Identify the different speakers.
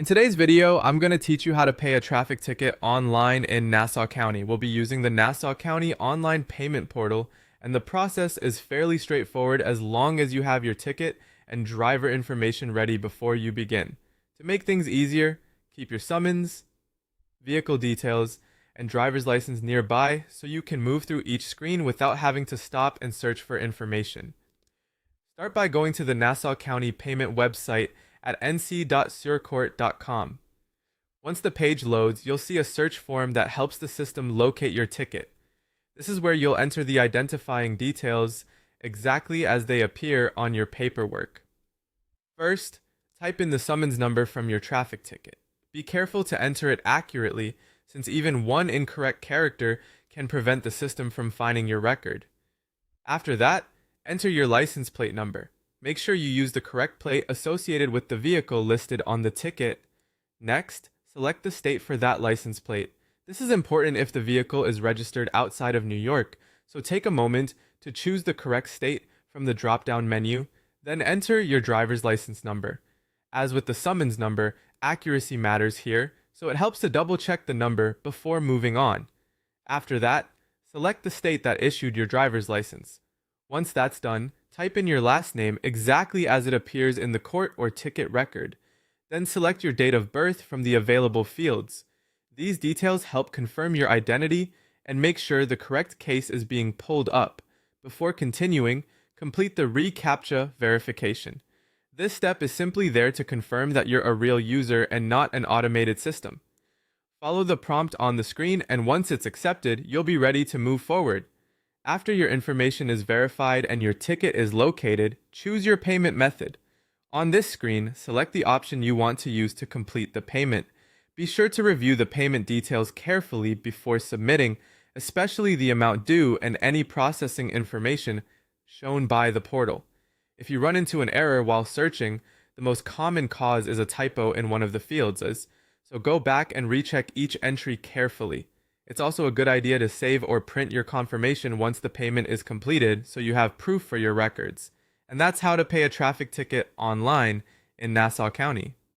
Speaker 1: In today's video, I'm going to teach you how to pay a traffic ticket online in Nassau County. We'll be using the Nassau County online payment portal, and the process is fairly straightforward as long as you have your ticket and driver information ready before you begin. To make things easier, keep your summons, vehicle details, and driver's license nearby so you can move through each screen without having to stop and search for information. Start by going to the Nassau County payment website at nc.surcourt.com. Once the page loads, you'll see a search form that helps the system locate your ticket. This is where you'll enter the identifying details exactly as they appear on your paperwork. First, type in the summons number from your traffic ticket. Be careful to enter it accurately, since even one incorrect character can prevent the system from finding your record. After that, enter your license plate number. Make sure you use the correct plate associated with the vehicle listed on the ticket. Next, select the state for that license plate. This is important if the vehicle is registered outside of New York, so take a moment to choose the correct state from the drop-down menu, then enter your driver's license number. As with the summons number, accuracy matters here, so it helps to double-check the number before moving on. After that, select the state that issued your driver's license. Once that's done, type in your last name exactly as it appears in the court or ticket record. Then select your date of birth from the available fields. These details help confirm your identity and make sure the correct case is being pulled up. Before continuing, complete the reCAPTCHA verification. This step is simply there to confirm that you're a real user and not an automated system. Follow the prompt on the screen, and once it's accepted, you'll be ready to move forward. After your information is verified and your ticket is located, choose your payment method. On this screen, select the option you want to use to complete the payment. Be sure to review the payment details carefully before submitting, especially the amount due and any processing information shown by the portal. If you run into an error while searching, the most common cause is a typo in one of the fields, so go back and recheck each entry carefully. It's also a good idea to save or print your confirmation once the payment is completed so you have proof for your records. And that's how to pay a traffic ticket online in Nassau County.